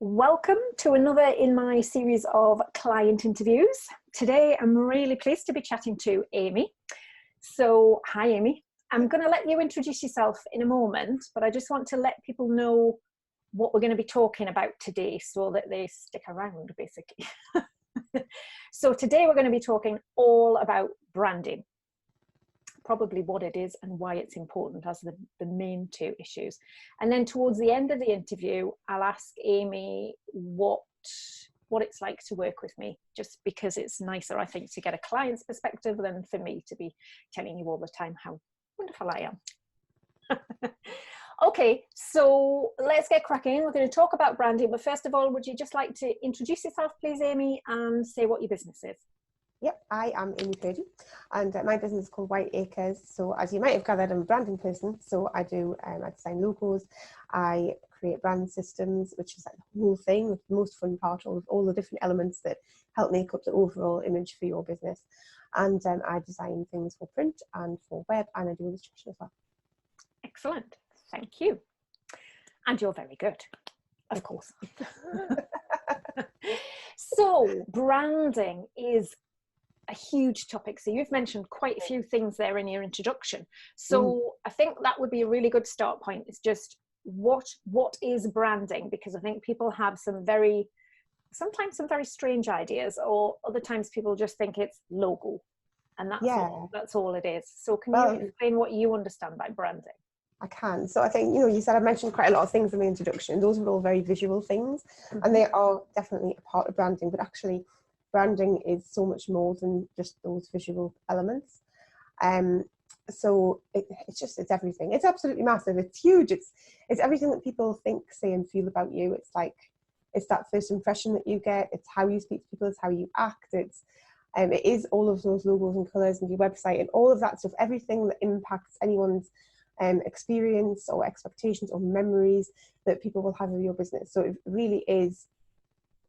Welcome to another in my series of client interviews. Today I'm really pleased to be chatting to Amy. So, hi Amy. I'm going to let you introduce yourself in a moment, but I just want to let people know what we're going to be talking about today so that they stick around, basically. So today we're going to be talking all about branding. Probably what it is and why it's important as the main two issues. And then towards the end of the interview, I'll ask Amy what it's like to work with me, just because it's nicer, I think, to get a client's perspective than for me to be telling you all the time how wonderful I am. Okay, so let's get cracking. We're going to talk about branding, but first of all, would you just like to introduce yourself, please, Amy, and say what your business is? Yep, I am Amy Purdie, and my business is called Whiteacres. So as you might have gathered, I'm a branding person. So I design logos, I create brand systems, which is like the whole thing, the most fun part of all the different elements that help make up the overall image for your business. And I design things for print and for web, and I do illustration as well. Excellent, thank you. And you're very good, of course. So branding is a huge topic. So you've mentioned quite a few things there in your introduction. So I think that would be a really good start point. It's just what is branding? Because I think people have sometimes some very strange ideas, or other times people just think it's logo, and that's all it is. So can you explain what you understand by branding? I can. So I think, you said I mentioned quite a lot of things in the introduction. Those are all very visual things, and they are definitely a part of branding, but actually branding is so much more than just those visual elements. So it's everything. It's absolutely massive. It's huge. It's everything that people think, say, and feel about you. It's that first impression that you get. It's how you speak to people. It's how you act. It is all of those logos and colours and your website and all of that stuff. Everything that impacts anyone's experience or expectations or memories that people will have of your business. So it really is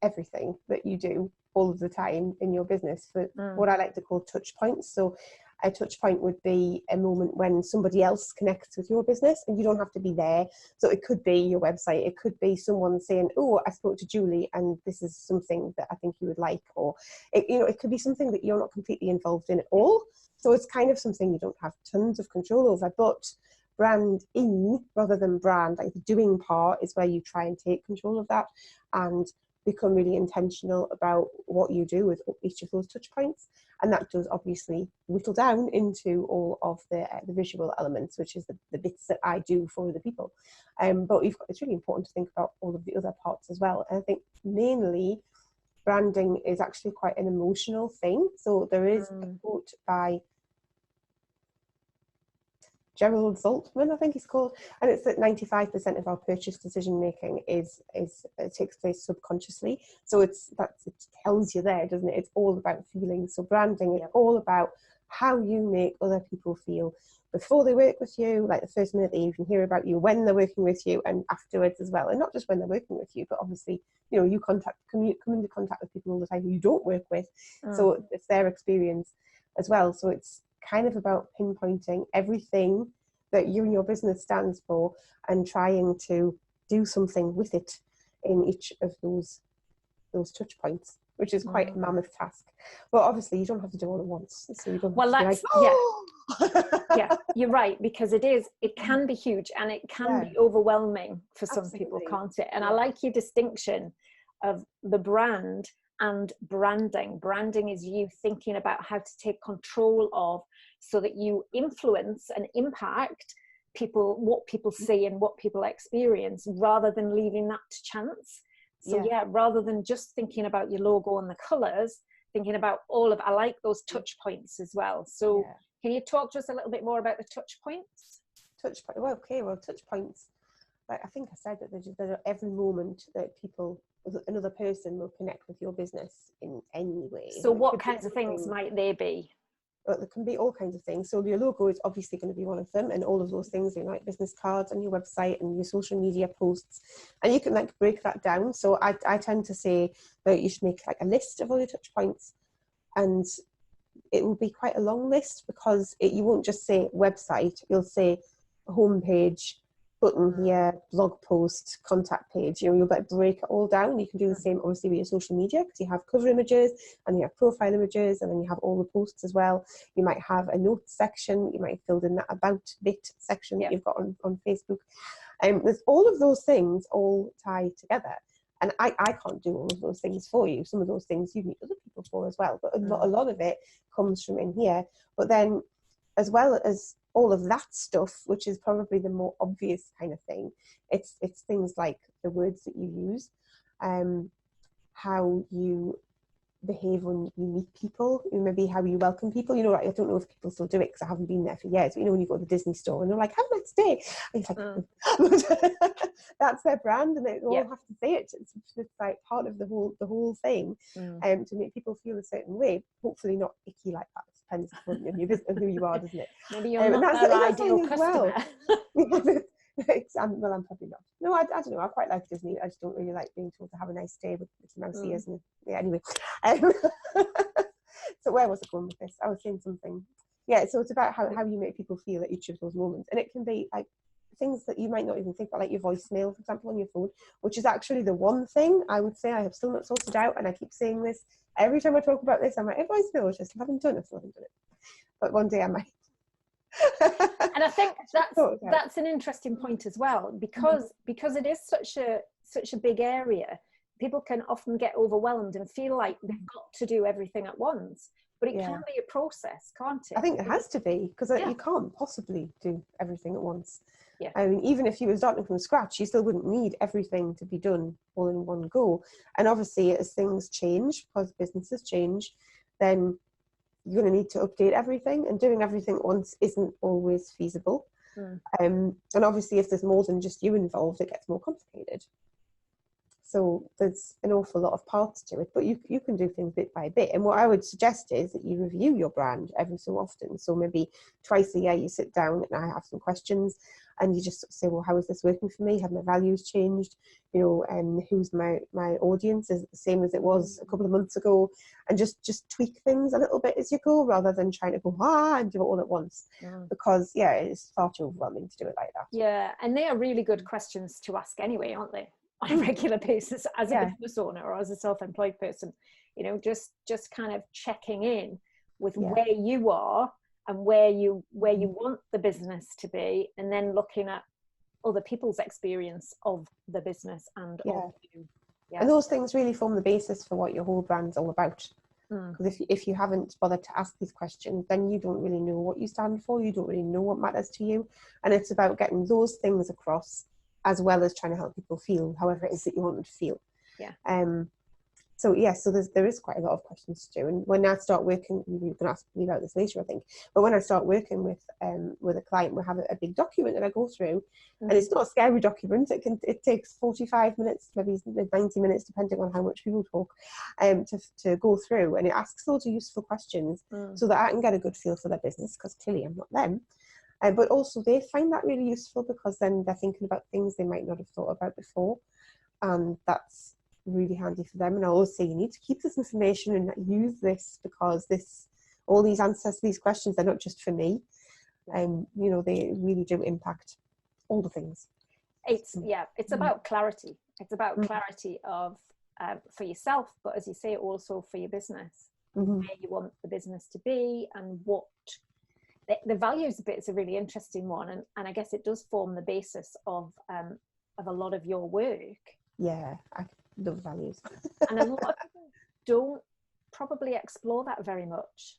everything that you do all of the time in your business for what I like to call touch points. So a touch point would be a moment when somebody else connects with your business and you don't have to be there. So it could be your website, it could be someone saying, oh, I spoke to Julie and this is something that I think you would like, or it could be something that you're not completely involved in at all. So it's kind of something you don't have tons of control over. But branding rather than brand, like the doing part, is where you try and take control of that and become really intentional about what you do with each of those touch points. And that does obviously whittle down into all of the visual elements, which is the bits that I do for other people. But it's really important to think about all of the other parts as well. And I think mainly branding is actually quite an emotional thing. So there is a quote by Gerald Zaltman, I think he's called, and it's that 95% of our purchase decision making takes place subconsciously. So it tells you there, doesn't it? It's all about feelings. So branding is all about how you make other people feel before they work with you, like the first minute they even hear about you, when they're working with you, and afterwards as well. And not just when they're working with you, but obviously, you come into contact with people all the time who you don't work with. So it's their experience as well. So it's kind of about pinpointing everything that you and your business stands for and trying to do something with it in each of those touch points, which is quite a mammoth task. But obviously you don't have to do all at once. So you don't yeah, you're right, because it can be huge and it can be overwhelming for some people, can't it? And I like your distinction of the brand and branding. Branding is you thinking about how to take control of, so that you influence and impact people, what people see and what people experience, rather than leaving that to chance. So rather than just thinking about your logo and the colors, thinking about I like those touch points as well. So can you talk to us a little bit more about the touch points? Touch points. Like I think I said that there's every moment that another person will connect with your business in any way. So what kinds of things might they be? Well, there can be all kinds of things. So your logo is obviously going to be one of them, and all of those things, like business cards and your website and your social media posts. And you can break that down. So I tend to say that you should make a list of all your touch points, and it will be quite a long list, because you won't just say website, you'll say homepage, button here, blog post, contact page. You know, you'll better break it all down. You can do the same obviously with your social media, because you have cover images and you have profile images, and then you have all the posts as well. You might have a notes section. You might have filled in that about bit section that you've got on Facebook. There's all of those things all tie together. And I can't do all of those things for you. Some of those things you need other people for as well. But a lot of it comes from in here. But then, as well as all of that stuff, which is probably the more obvious kind of thing, it's things like the words that you use, how you behave when you meet people, maybe how you welcome people. You know, I don't know if people still do it because I haven't been there for years, but you know, when you go to the Disney store and they're like, have a nice day, and it's like that's their brand, and they all have to say it. It's like part of the whole thing, to make people feel a certain way, hopefully not icky like that. It depends on your business, who you are, doesn't it? Maybe you're not their ideal customer. Well, I'm probably not. No, I don't know. I quite like Disney. I just don't really like being told to have a nice day with Mickey Mouse ears. And anyway. So where was I going with this? I was saying something. Yeah, so it's about how you make people feel at each of those moments. And it can be like things that you might not even think about, like your voicemail, for example, on your phone, which is actually the one thing I would say I have still not sorted out. And I keep saying this every time I talk about this. I'm like, voicemail, I just haven't done it. But one day I might. And I think that's an interesting point as well, because it is such a big area. People can often get overwhelmed and feel like they've got to do everything at once, but it can be a process, can't it? I think it has to be, because you can't possibly do everything at once. I mean, even if you were starting from scratch, you still wouldn't need everything to be done all in one go. And obviously, as things change, because businesses change, then you're going to need to update everything, and doing everything at once isn't always feasible. And obviously, if there's more than just you involved, it gets more complicated. So there's an awful lot of parts to it, but you can do things bit by bit. And what I would suggest is that you review your brand every so often. So maybe twice a year you sit down and I have some questions, and you just say, well, how is this working for me? Have my values changed? You know, who's my audience? Is it the same as it was a couple of months ago? And just tweak things a little bit as you go, rather than trying to go and do it all at once. Because it's far too overwhelming to do it like that. Yeah, and they are really good questions to ask anyway, aren't they? On a regular basis, as a business owner or as a self-employed person, you know, just kind of checking in with where you are and where you want the business to be, and then looking at other people's experience of the business and of you. And those things really form the basis for what your whole brand's all about. Because if you haven't bothered to ask these questions, then you don't really know what you stand for. You don't really know what matters to you, and it's about getting those things across, as well as trying to help people feel however it is that you want them to feel. So there is quite a lot of questions to do. And when I start working, you can ask me about this later, I think, but when I start working with a client, we have a big document that I go through, and it's not a scary document. It takes 45 minutes, maybe 90 minutes, depending on how much people talk, to go through, and it asks loads of useful questions so that I can get a good feel for their business, because clearly I'm not them. But also they find that really useful, because then they're thinking about things they might not have thought about before, and that's really handy for them. And I always say, you need to keep this information and use this, because all these answers to these questions, they're not just for me. You know, they really do impact all the things. It's about clarity. It's about clarity of for yourself, but as you say, also for your business, where you want the business to be, and what the values bit is a really interesting one, and I guess it does form the basis of a lot of your work. Yeah, I love values. And a lot of people don't probably explore that very much.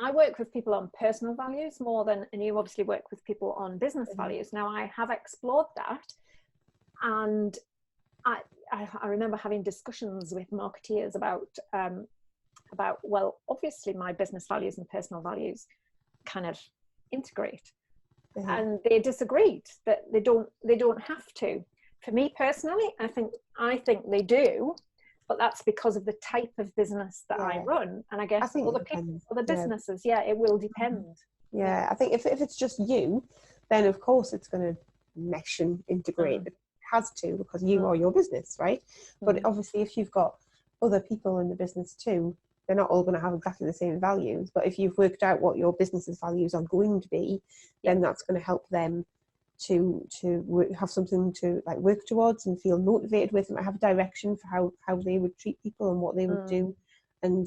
I work with people on personal values more than, and you obviously work with people on business values. Now, I have explored that, and I remember having discussions with marketeers about well, obviously my business values and personal values kind of integrate, and they disagreed that they don't have to. For me personally, I think they do, but that's because of the type of business that I run, and I guess other people, other businesses, it will depend. I think if it's just you, then of course it's going to mesh and integrate. It has to, because you are your business, right? But obviously if you've got other people in the business too, they're not all going to have exactly the same values, but if you've worked out what your business's values are going to be, then that's going to help them have something to like work towards and feel motivated with, and have a direction for how they would treat people and what they would do, and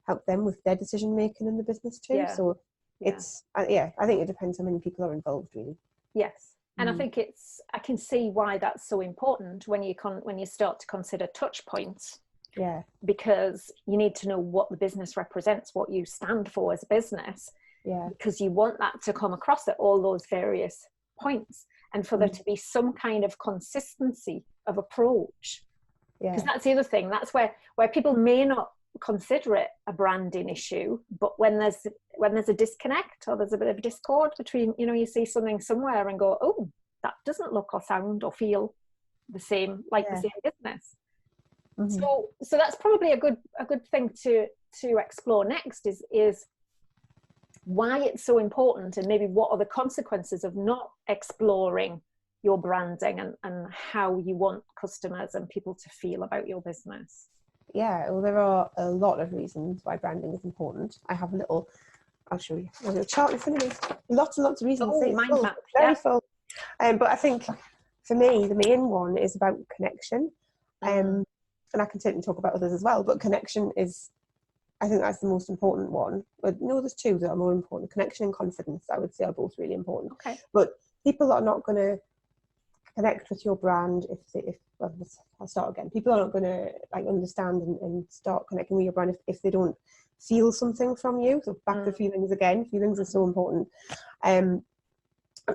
help them with their decision making in the business too. Yeah. So it's I think it depends how many people are involved, really. Yes. And I think I can see why that's so important when you start to consider touch points. Yeah. Because you need to know what the business represents, what you stand for as a business. Yeah. Because you want that to come across at all those various points, and for there to be some kind of consistency of approach. Because that's the other thing. That's where people may not consider it a branding issue, but when there's a disconnect or there's a bit of discord between, you see something somewhere and go, oh, that doesn't look or sound or feel the same like the same business. So that's probably a good thing to explore next is why it's so important, and maybe what are the consequences of not exploring your branding and how you want customers and people to feel about your business. Yeah, well, there are a lot of reasons why branding is important. I'll show you. I have a little chart in front of me. Lots and lots of reasons. Oh, mind map. Very full. But I think for me, the main one is about connection. And I can certainly talk about others as well, but connection is, I think that's the most important one. But no, there's two that are more important. Connection and confidence, I would say, are both really important. Okay. But people are not going to connect with your brand I'll start again. People are not going to understand and start connecting with your brand if they don't feel something from you. So back to feelings again. Feelings are so important. And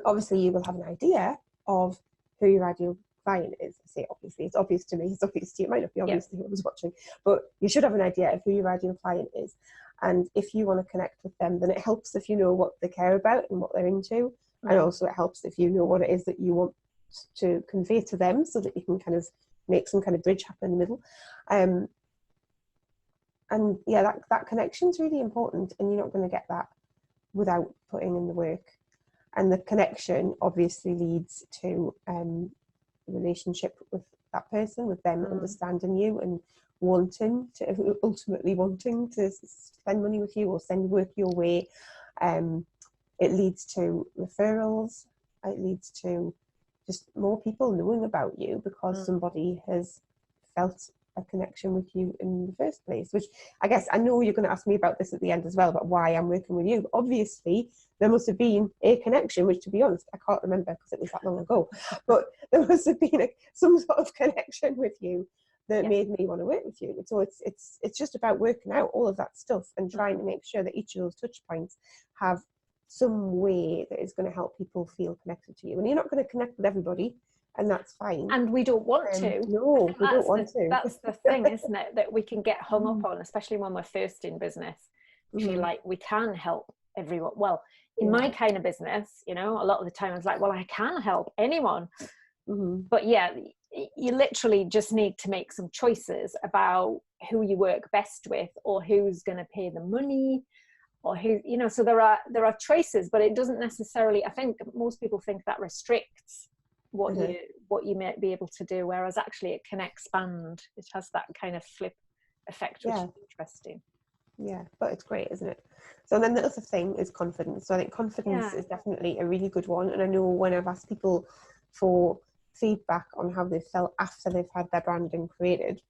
obviously you will have an idea of who your ideal client is. I say obviously, it's obvious to me, it's obvious to you, it might not be obvious to whoever's watching, but you should have an idea of who your ideal client is. And if you want to connect with them, then it helps if you know what they care about and what they're into. And also it helps if you know what it is that you want to convey to them, so that you can kind of make some kind of bridge happen in the middle. And yeah, that connection is really important, and you're not going to get that without putting in the work. And the connection obviously leads to relationship with that person, with them understanding you and ultimately wanting to spend money with you or send work your way. It leads to referrals. It leads to just more people knowing about you because somebody has felt a connection with you in the first place, which I guess I know you're going to ask me about this at the end as well, about why I'm working with you. But obviously there must have been a connection, which to be honest, I can't remember because it was that long ago, but there must have been some sort of connection with you that made me want to work with you. And so it's just about working out all of that stuff and trying to make sure that each of those touch points have some way that is going to help people feel connected to you. And you're not going to connect with everybody, and that's fine. And we don't want to. No, we don't want to. That's the thing, isn't it? That we can get hung up on, especially when we're first in business. We feel like we can help everyone. Well, in my kind of business, a lot of the time I was like, well, I can help anyone. But yeah, you literally just need to make some choices about who you work best with, or who's going to pay the money, or who, so there are choices, but it doesn't necessarily, I think most people think that restricts what you might be able to do, whereas actually it can expand. It has that kind of flip effect, which is interesting. Yeah, but it's great, isn't it? So then the other thing is confidence. So I think confidence is definitely a really good one. And I know when I've asked people for feedback on how they felt after they've had their branding created,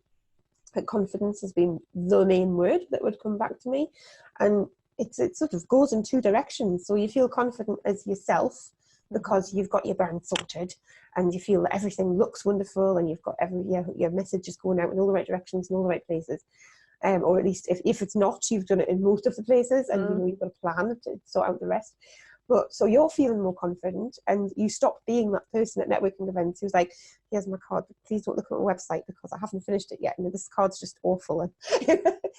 that confidence has been the main word that would come back to me. And it sort of goes in two directions. So you feel confident as yourself because you've got your brand sorted and you feel that everything looks wonderful and you've got your message is going out in all the right directions in all the right places. Or at least if it's not, you've done it in most of the places and you've got a plan to sort out the rest. But so you're feeling more confident and you stop being that person at networking events who's like, here's my card, but please don't look at my website because I haven't finished it yet and this card's just awful. And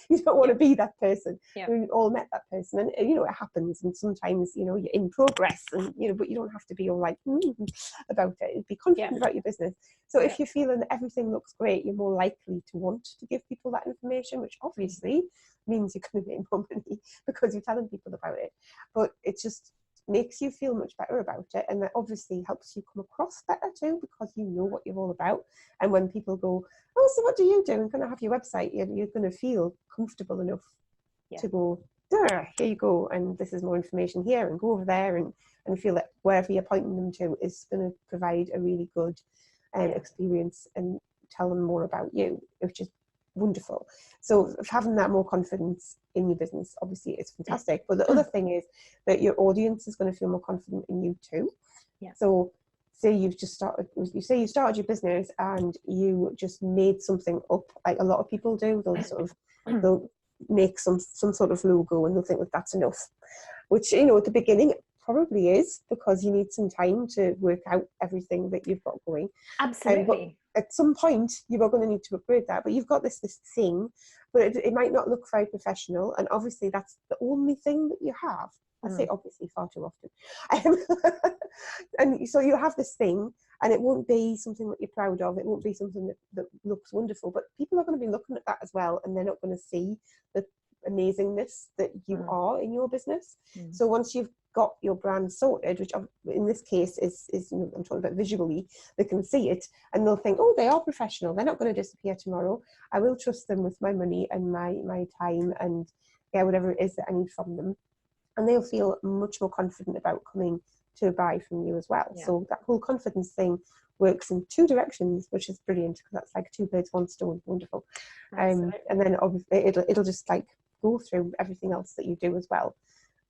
you don't want to be that person. We've all met that person, and it happens, and sometimes you're in progress, and but you don't have to be all like about it. Be confident about your business. So if you're feeling that everything looks great, you're more likely to want to give people that information, which obviously means you're going to make more money because you're telling people about it. But it just makes you feel much better about it, and that obviously helps you come across better too, because you know what you're all about. And when people go, oh, so what do you do, and kind of have your website, you're going to feel comfortable enough to go, there, here you go, and this is more information here, and go over there, and and feel that wherever you're pointing them to is going to provide a really good experience and tell them more about you, which is wonderful. So having that more confidence in your business obviously is fantastic. But the other thing is that your audience is going to feel more confident in you too. Yeah. So say you started your business and you just made something up, like a lot of people do. They'll make some sort of logo and they'll think that that's enough, which, you know, at the beginning it probably is, because you need some time to work out everything that you've got going. Absolutely. But at some point you are going to need to upgrade that, but you've got this thing, but it might not look very professional, and obviously that's the only thing that you have. I say obviously far too often. And so you have this thing, and it won't be something that you're proud of. It won't be something that looks wonderful, but people are going to be looking at that as well, and they're not going to see the amazingness that you are in your business. So once you've got your brand sorted, which in this case is you know, I'm talking about visually, they can see it and they'll think, oh, they are professional. They're not going to disappear tomorrow. I will trust them with my money and my time and whatever it is that I need from them. And they'll feel much more confident about coming to buy from you as well. Yeah. So that whole confidence thing works in two directions, which is brilliant, because that's like two birds, one stone. Wonderful. And then obviously it'll just like go through everything else that you do as well,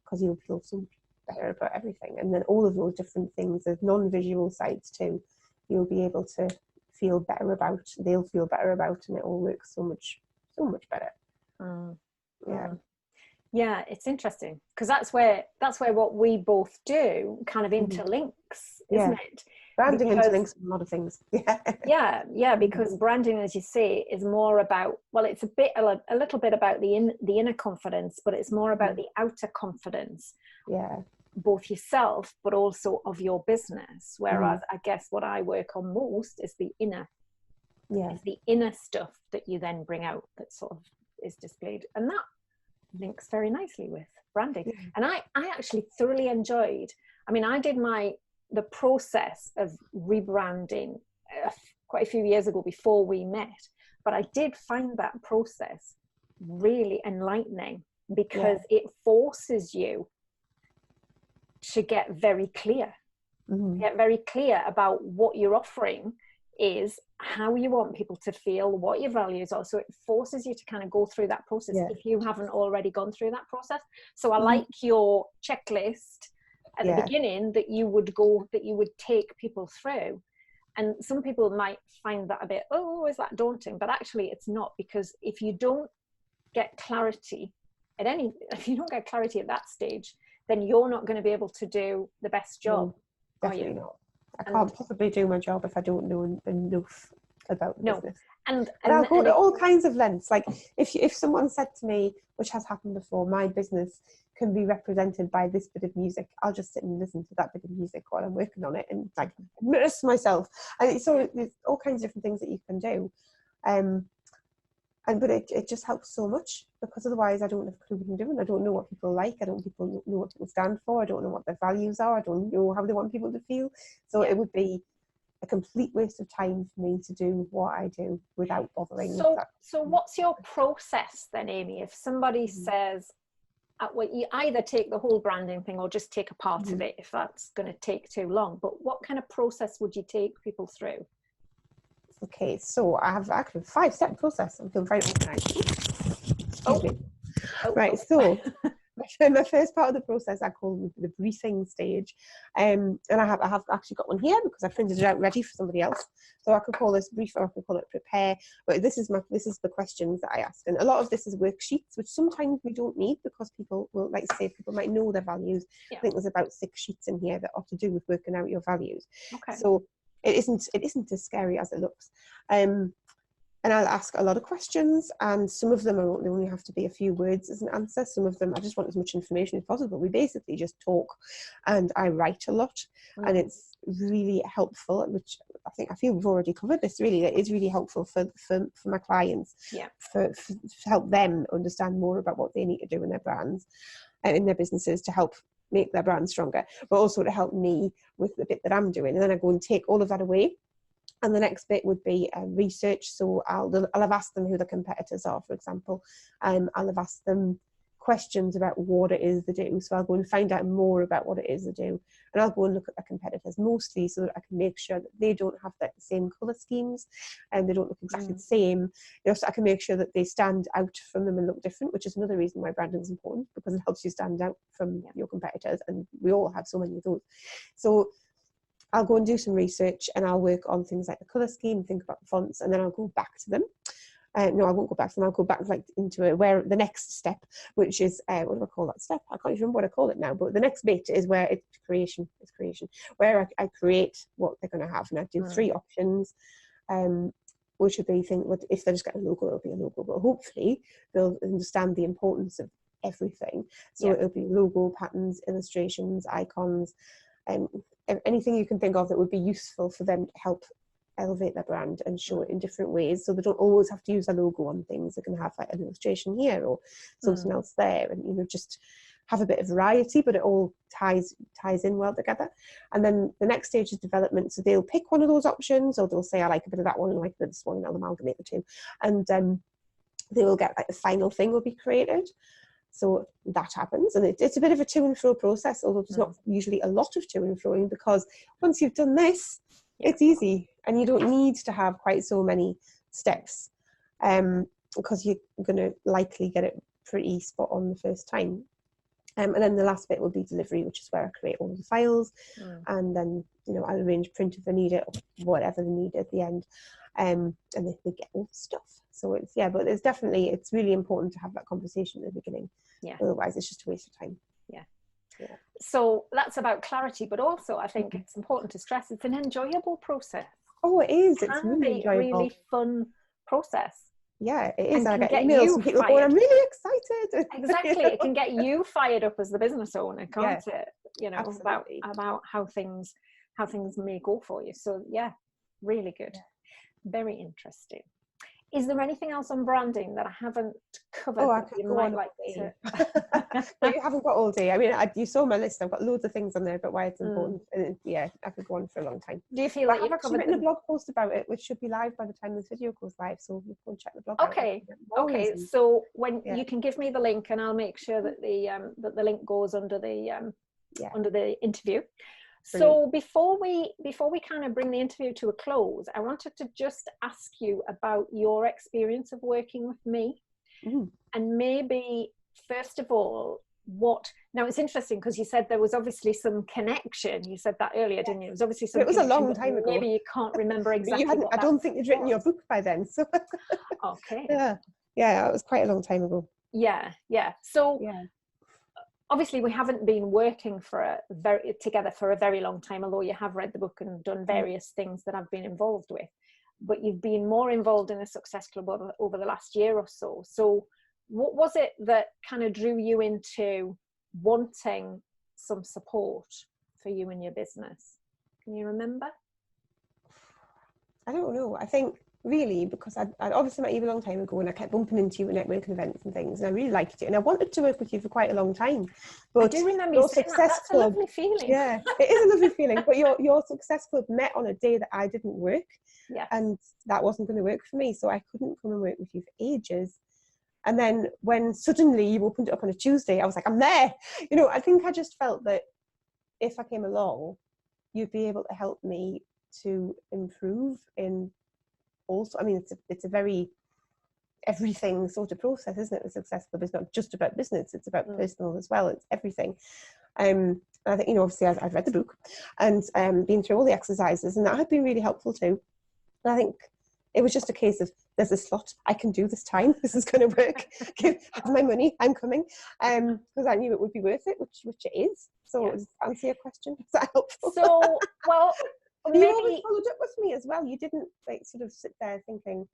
because you'll feel so much better about everything. And then all of those different things, there's non-visual sides too, you'll be able to feel better about, they'll feel better about, and it all works so much better. Yeah, it's interesting, because that's where what we both do kind of interlinks, isn't it? Branding interlinks a lot of things. Yeah, because branding, as you say, is more about, well, it's a little bit about the inner confidence, but it's more about the outer confidence. Yeah. Both yourself, but also of your business. Whereas I guess what I work on most is the inner. Yeah. It's the inner stuff that you then bring out that sort of is displayed, and that links very nicely with branding. And I actually thoroughly enjoyed, I mean, I did the process of rebranding quite a few years ago before we met, but I did find that process really enlightening, because it forces you to get very clear, about what you're offering is, how you want people to feel, what your values are. So it forces you to kind of go through that process if you haven't already gone through that process. So I like your checklist at the beginning that you would take people through. And some people might find that a bit, is that daunting? But actually it's not, because if you don't get clarity at that stage, then you're not going to be able to do the best job. Definitely not. I can't possibly do my job if I don't know enough about the business. And I'll go to all kinds of lengths. Like if someone said to me, which has happened before, my business can be represented by this bit of music, I'll just sit and listen to that bit of music while I'm working on it and like immerse myself. And so there's all kinds of different things that you can do. But it just helps so much, because otherwise I don't have a clue what I'm doing. I don't know what people like. I don't know what people stand for. I don't know what their values are. I don't know how they want people to feel. So it would be a complete waste of time for me to do what I do without bothering. So what's your process then, Amy? If somebody says, well, you either take the whole branding thing or just take a part of it, if that's going to take too long. But what kind of process would you take people through? Okay, so I have actually a 5-step process. I'm feeling very organised. Excuse me. Right, so my first part of the process I call the briefing stage, and I have actually got one here because I printed it out ready for somebody else. So I could call this brief, or I could call it prepare. But this is the questions that I ask, and a lot of this is worksheets, which sometimes we don't need, because people will, like say, people might know their values. I think there's about 6 sheets in here that are to do with working out your values. Okay. So it isn't as scary as it looks. And I'll ask a lot of questions, and some of them they only have to be a few words as an answer. Some of them I just want as much information as possible. We basically just talk, and I write a lot, and it's really helpful, which I feel we've already covered this. Really, it is really helpful for my clients, to help them understand more about what they need to do in their brands and in their businesses to help make their brand stronger, but also to help me with the bit that I'm doing. And then I go and take all of that away. And the next bit would be research. So I'll have asked them who the competitors are, for example. I'll have asked them questions about what it is they do. So I'll go and find out more about what it is they do, and I'll go and look at their competitors, mostly so that I can make sure that they don't have the same colour schemes and they don't look exactly the same. You know, so I can make sure that they stand out from them and look different, which is another reason why branding is important, because it helps you stand out from your competitors, and we all have so many of those. So I'll go and do some research, and I'll work on things like the colour scheme, think about the fonts, and then I'll go back to them. No, I won't go back to them. I'll go back like into it, where the next step, which is what do I call that step? I can't even remember what I call it now. But the next bit is where it's creation. It's creation, where I create what they're going to have, and I do 3 options, which would be if they just get a logo, it'll be a logo. But hopefully they'll understand the importance of everything. So it'll be logo, patterns, illustrations, icons, anything you can think of that would be useful for them to help elevate their brand and show it in different ways, so they don't always have to use a logo on things. They can have like an illustration here or something else there, and you know, just have a bit of variety, but it all ties in well together. And then the next stage is development. So they'll pick one of those options, or they'll say, I like a bit of that one and I like a bit of this one, and I'll amalgamate the two, and they will get like the final thing will be created. So that happens, and it's a bit of a to and fro process, although there's not usually a lot of to and froing, because once you've done this, it's easy, and you don't need to have quite so many steps, because you're going to likely get it pretty spot on the first time. And then the last bit will be delivery, which is where I create all the files, and then, you know, I'll arrange print if they need it, or whatever they need at the end, and they get all the stuff. So it's, but it's really important to have that conversation at the beginning. Otherwise it's just a waste of time. So that's about clarity, but also I think it's important to stress it's an enjoyable process. Oh, it is. It's really enjoyable. Really fun process. Yeah, it is. And I get emails from people going, I'm really excited. Exactly. It can get you fired up as the business owner, can't it? You know, absolutely. about how things may go for you. So yeah, really good. Very interesting. Is there anything else on branding that I haven't covered? Oh, I could go on like to. But you haven't got all day. I mean, you saw my list. I've got loads of things on there about why it's important. And I could go on for a long time. Do you feel like I've actually written a blog post about it, which should be live by the time this video goes live. So you can check the blog out. Okay. So when you can give me the link, and I'll make sure that the link goes under the interview. Brilliant. So before we kind of bring the interview to a close, I wanted to just ask you about your experience of working with me, and maybe first of all, now it's interesting because you said there was obviously some connection. You said that earlier, didn't you? It was obviously some. It was a long time ago. Maybe you can't remember exactly. I don't think you'd written your book by then. So. Okay. Yeah, it was quite a long time ago. Yeah. So. Yeah. Obviously, we haven't been working together for a very long time, although you have read the book and done various things that I've been involved with. But you've been more involved in the Success Club over the last year or so. So what was it that kind of drew you into wanting some support for you and your business? Can you remember? I don't know. I think really because I'd obviously met you a long time ago, and I kept bumping into you at networking events and things, and I really liked it, and I wanted to work with you for quite a long time. But I do remember your Success Club. A lovely feeling. Yeah, it is a lovely feeling. But your Success Club met on a day that I didn't work, and that wasn't going to work for me, so I couldn't come and work with you for ages. And then when suddenly you opened it up on a Tuesday, I was like, I'm there. You know, I think I just felt that if I came along, you'd be able to help me to improve in. Also, I mean, it's a very everything sort of process, isn't it? The Success Club is not just about business; it's about personal as well. It's everything. And I think, you know, obviously I've read the book and been through all the exercises, and that had been really helpful too. And I think it was just a case of there's a slot I can do this time. This is going to work. Have my money. I'm coming. Because I knew it would be worth it, which it is. So to answer your question, is that helpful? So well. You always followed up with me as well. You didn't like sort of sit there thinking,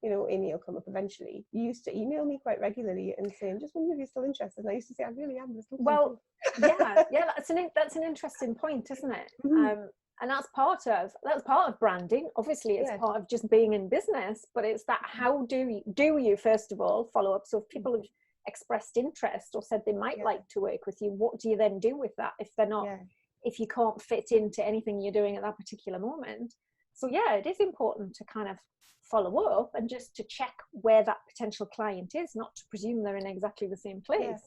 you know, Amy will come up eventually. You used to email me quite regularly and saying, just wonder if you're still interested. And I used to say, I really am. Well, that's an interesting point, isn't it? And that's part of branding. Obviously, it's part of just being in business, but it's that how do you first of all follow up? So if people have expressed interest or said they might like to work with you, what do you then do with that if they're not? If you can't fit into anything you're doing at that particular moment, So yeah, it is important to kind of follow up and just to check where that potential client is, not to presume they're in exactly the same place. Yeah.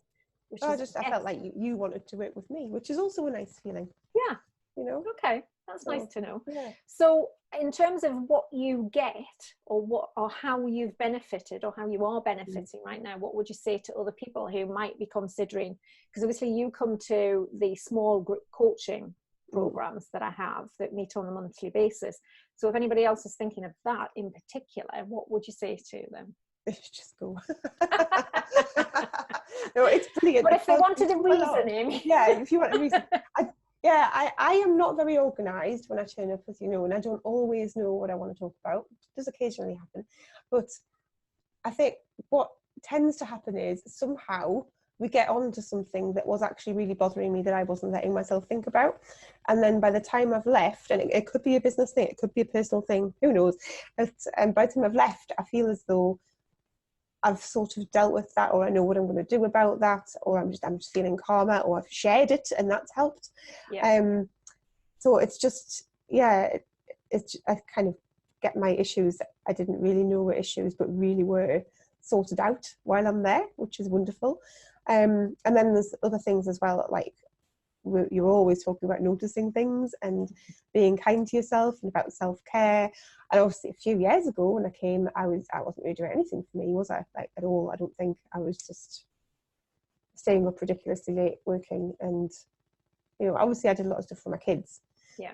Which I felt like you wanted to work with me, which is also a nice feeling. Yeah. You know? Okay, that's nice to know. Yeah. So in terms of what you get or how you've benefited or how you are benefiting right now, what would you say to other people who might be considering, because obviously you come to the small group coaching programs that I have that meet on a monthly basis. So if anybody else is thinking of that in particular, what would you say to them? They should just go. No, it's brilliant. But if they wanted a reason, Amy. Yeah, if you want a reason. I am not very organised when I turn up, as you know, and I don't always know what I want to talk about. It does occasionally happen. But I think what tends to happen is somehow we get on to something that was actually really bothering me that I wasn't letting myself think about. And then by the time I've left, and it could be a business thing, it could be a personal thing, who knows. But by the time I've left, I feel as though I've sort of dealt with that, or I know what I'm going to do about that, or I'm just feeling calmer, or I've shared it and that's helped. Yeah. So it's just, yeah, I kind of get my issues that I didn't really know were issues, but really were sorted out while I'm there, which is wonderful. And then there's other things as well, like you're always talking about noticing things and being kind to yourself and about self-care. And obviously a few years ago when I came, I wasn't really doing anything for me, was I? Like at all. I don't think. I was just staying up ridiculously late working, and obviously I did a lot of stuff for my kids,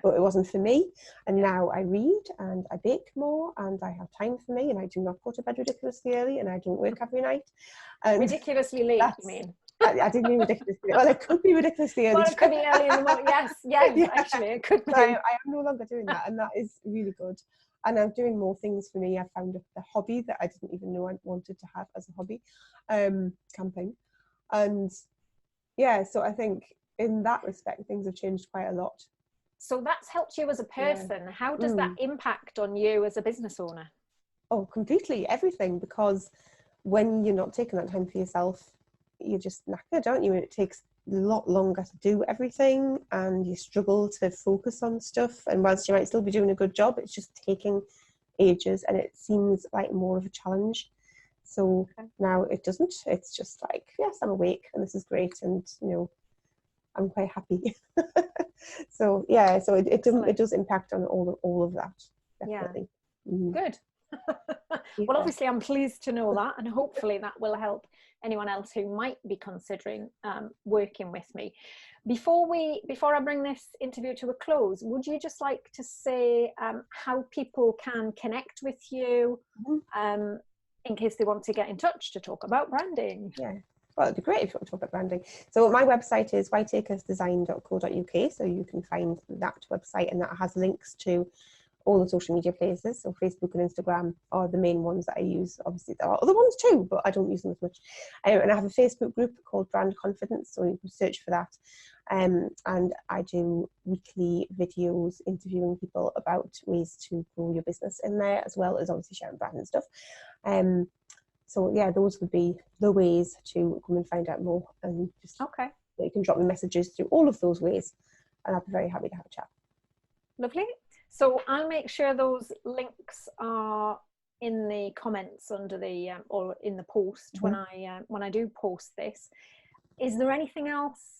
but it wasn't for me. And now I read and I bake more and I have time for me, and I do not go to bed ridiculously early, and I don't work every night. And ridiculously late, you mean? I didn't mean ridiculously. Well, it could be ridiculously early. Well, it could be early in the morning. Yes, yeah. Actually, it could be. So I am no longer doing that, and that is really good. And I'm doing more things for me. I found a hobby that I didn't even know I wanted to have as a hobby, camping. And yeah, so I think in that respect, things have changed quite a lot. So that's helped you as a person. Yeah. How does that impact on you as a business owner? Oh, completely, everything. Because when you're not taking that time for yourself, you're just knackered, don't you? And it takes a lot longer to do everything, and you struggle to focus on stuff. And whilst you might still be doing a good job, it's just taking ages, and it seems like more of a challenge. So now it doesn't. It's just like, yes, I'm awake and this is great, and I'm quite happy. So yeah, so it does impact on all of that, definitely. Yeah. Good. Well, obviously I'm pleased to know that, and hopefully that will help anyone else who might be considering working with me. Before I bring this interview to a close, would you just like to say how people can connect with you in case they want to get in touch to talk about branding? Yeah. Well, it'd be great if you want to talk about branding. So my website is whiteacresdesign.co.uk, so you can find that website, and that has links to all the social media places. So Facebook and Instagram are the main ones that I use. Obviously there are other ones too, but I don't use them as much. And I have a Facebook group called Brand Confidence, so you can search for that. And I do weekly videos interviewing people about ways to grow your business in there, as well as obviously sharing brand and stuff. So yeah, those would be the ways to come and find out more, and just you can drop me messages through all of those ways, and I'll be very happy to have a chat. Lovely. So I'll make sure those links are in the comments under the or in the post when I do post this. Is there anything else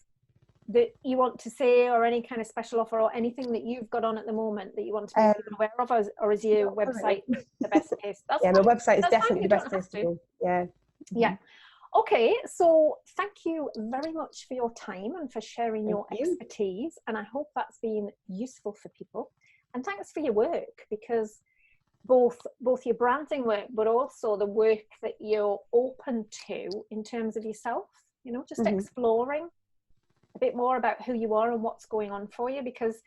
that you want to say, or any kind of special offer, or anything that you've got on at the moment that you want to make people aware of, or is your website the best place? My website is definitely the best place to go. Yeah. Yeah. Okay, so thank you very much for your time and for sharing your expertise, and I hope that's been useful for people. And thanks for your work, because both your branding work, but also the work that you're open to in terms of yourself, just exploring a bit more about who you are and what's going on for you, because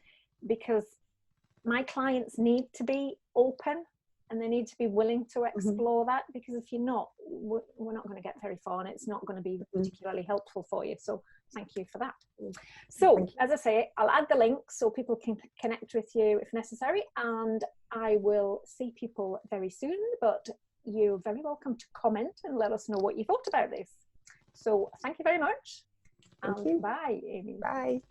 my clients need to be open, and they need to be willing to explore that, because if you're not, we're not going to get very far, and it's not going to be particularly helpful for you. So thank you for that. So as I say, I'll add the link so people can connect with you if necessary, and I will see people very soon, but you're very welcome to comment and let us know what you thought about this. So thank you very much. Thank you. Bye, Amy. Bye.